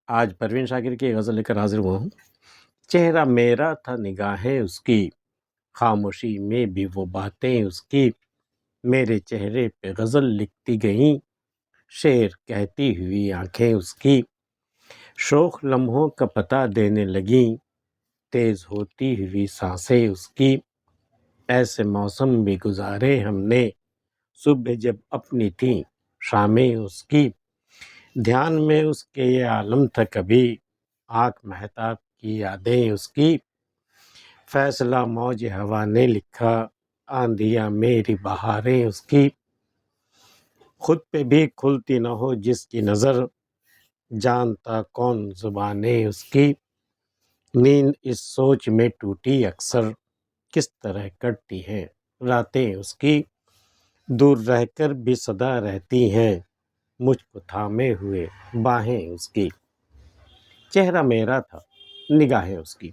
آج پروین شاکر کی غزل لے کر حاضر ہوا ہوں۔ چہرہ میرا تھا نگاہیں اس کی، خاموشی میں بھی وہ باتیں اس کی، میرے چہرے پہ غزل لکھتی گئیں، شعر کہتی ہوئی آنکھیں اس کی، شوق لمحوں کا پتہ دینے لگیں، تیز ہوتی ہوئی سانسیں اس کی، ایسے موسم بھی گزارے ہم نے، صبح جب اپنی تھیں شامیں اس کی، دھیان میں اس کے یہ عالم تھا کبھی، آنکھ مہتاب کی یادیں اس کی، فیصلہ موج ہوا نے لکھا، آندھیاں میری بہاریں اس کی، خود پہ بھی کھلتی نہ ہو جس کی نظر، جانتا کون زبانیں اس کی، نیند اس سوچ میں ٹوٹی اکثر، کس طرح کٹتی ہیں راتیں اس کی، دور رہ کر بھی صدا رہتی ہیں، مجھ کو تھامے ہوئے باہیں اس کی، چہرہ میرا تھا نگاہیں اس کی،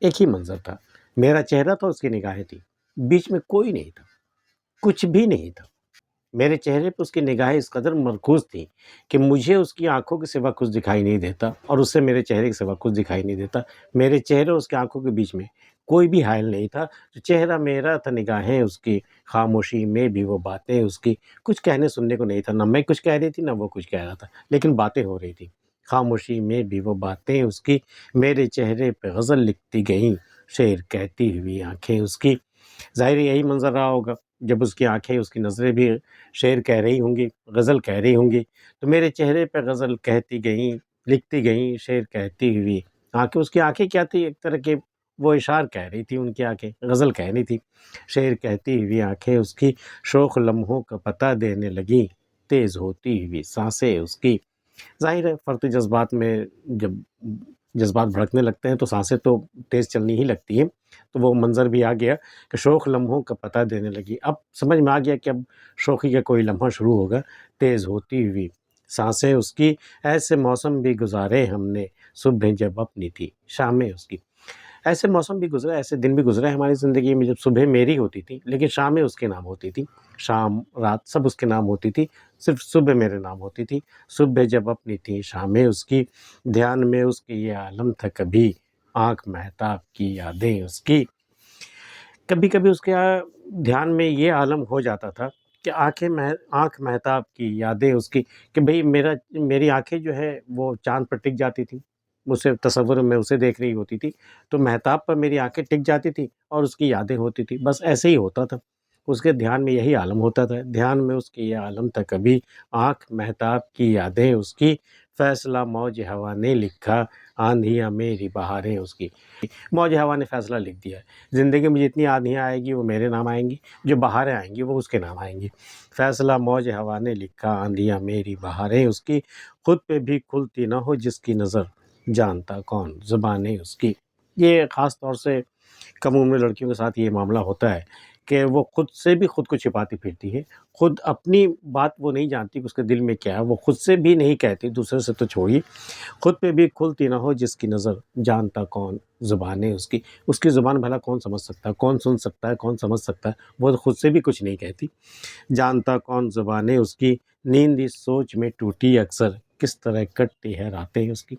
ایک ہی منظر تھا، میرا چہرہ تھا، اس کی نگاہیں تھی، بیچ میں کوئی نہیں تھا، کچھ بھی نہیں تھا، میرے چہرے پہ اس کی نگاہیں اس قدر مرکوز تھیں کہ مجھے اس کی آنکھوں کے سوا کچھ دکھائی نہیں دیتا، اور اس سے میرے چہرے کے سوا کچھ دکھائی نہیں دیتا، میرے چہرے اور اس کی آنکھوں کے بیچ میں کوئی بھی حائل نہیں تھا، تو چہرہ میرا تھا نگاہیں اس کی، خاموشی میں بھی وہ باتیں اس کی، کچھ کہنے سننے کو نہیں تھا، نہ میں کچھ کہہ رہی تھی نہ وہ کچھ کہہ رہا تھا، لیکن باتیں ہو رہی تھیں، خاموشی میں بھی وہ باتیں اس کی، میرے چہرے پہ غزل لکھتی گئیں، شعر کہتی ہوئی آنکھیں اس کی، ظاہر یہی منظر رہا ہوگا جب اس کی آنکھیں، اس کی نظریں بھی شعر کہہ رہی ہوں گی، غزل کہہ رہی ہوں گی، تو میرے چہرے پہ غزل کہتی گئیں، لکھتی گئیں، شعر کہتی ہوئی آنکھیں، اس کی آنکھیں کیا تھی، ایک طرح کے وہ اشعار کہہ رہی تھی، ان کی آنکھیں غزل کہہ رہی تھی، شعر کہتی ہوئی آنکھیں اس کی، شوق لمحوں کا پتہ دینے لگیں، تیز ہوتی ہوئی سانسیں اس کی، ظاہر ہے فرط جذبات میں جب جذبات بھڑکنے لگتے ہیں تو سانسیں تو تیز چلنی ہی لگتی ہیں، تو وہ منظر بھی آ گیا کہ شوق لمحوں کا پتہ دینے لگی، اب سمجھ میں آ گیا کہ اب شوخی کا کوئی لمحہ شروع ہوگا، تیز ہوتی ہوئی سانسیں اس کی، ایسے موسم بھی گزارے ہم نے، صبح جب اپنی تھی شامیں اس کی، ایسے موسم بھی گزرے، ایسے دن بھی گزرے ہماری زندگی میں جب صبح میری ہوتی تھی لیکن شامیں اس کے نام ہوتی تھی، شام رات سب اس کے نام ہوتی تھی، صرف صبح میرے نام ہوتی تھی، صبح جب اپنی تھی شامیں اس کی، دھیان میں اس کے یہ عالم تھا کبھی، آنکھ مہتاب کی یادیں اس کی، کبھی کبھی اس کے دھیان میں یہ عالم ہو جاتا تھا کہ آنکھ مہتاب کی یادیں اس کی، کہ بھئی میری آنکھیں جو ہے وہ چاند پر ٹک جاتی تھیں، اسے تصور میں اسے دیکھ رہی ہوتی تھی، تو مہتاب پر میری آنکھیں ٹک جاتی تھیں اور اس کی یادیں ہوتی تھی، بس ایسے ہی ہوتا تھا، اس کے دھیان میں یہی عالم ہوتا تھا، دھیان میں اس کے یہ عالم تھا کبھی، آنکھ مہتاب کی یادیں اس کی، فیصلہ موج ہوا نے لکھا، آندھیاں میری بہاریں اس کی، موج ہوا نے فیصلہ لکھ دیا ہے، زندگی میں جتنی آندھیاں آئے گی وہ میرے نام آئیں گی، جو بہاریں آئیں گی وہ اس کے نام آئیں گی، فیصلہ موج ہوا نے لکھا، آندھیاں میری بہاریں اس کی، خود پہ بھی کھلتی نہ ہو جس کی نظر، جانتا کون زبانیں اس کی، یہ خاص طور سے کم عمر لڑکیوں کے ساتھ یہ معاملہ ہوتا ہے کہ وہ خود سے بھی خود کو چھپاتی پھرتی ہے، خود اپنی بات وہ نہیں جانتی کہ اس کے دل میں کیا ہے، وہ خود سے بھی نہیں کہتی، دوسرے سے تو چھوڑیے، خود پہ بھی کھلتی نہ ہو جس کی نظر، جانتا کون زبانیں اس کی زبان بھلا کون سمجھ سکتا ہے، کون سن سکتا ہے، کون سمجھ سکتا ہے، وہ خود سے بھی کچھ نہیں کہتی، جانتا کون زبانیں اس کی، نیند اس سوچ میں ٹوٹی اکثر، کس طرح کٹتی ہے راتیں اس کی،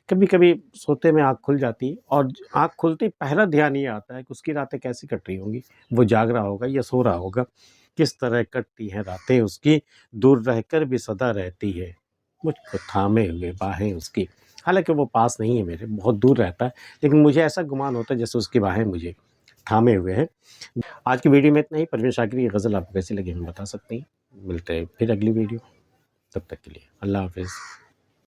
کبھی کبھی سوتے میں آنکھ کھل جاتی اور آنکھ کھلتے پہلا دھیان یہ آتا ہے کہ اس کی راتیں کیسی کٹ رہی ہوں گی، وہ جاگ رہا ہوگا یا سو رہا ہوگا، کس طرح کٹتی ہیں راتیں اس کی، دور رہ کر بھی صدا رہتی ہے، مجھ کو تھامے ہوئے باہیں اس کی، حالانکہ وہ پاس نہیں ہے میرے، بہت دور رہتا ہے، لیکن مجھے ایسا گمان ہوتا ہے جیسے اس کی باہیں مجھے تھامے ہوئے ہیں۔ آج کی ویڈیو میں اتنا ہی، پروین شاکر کی غزل آپ کو کیسی لگی ہمیں بتا سکتے ہیں، ملتے ہیں پھر اگلی ویڈیو، تب تک کے لیے اللہ حافظ۔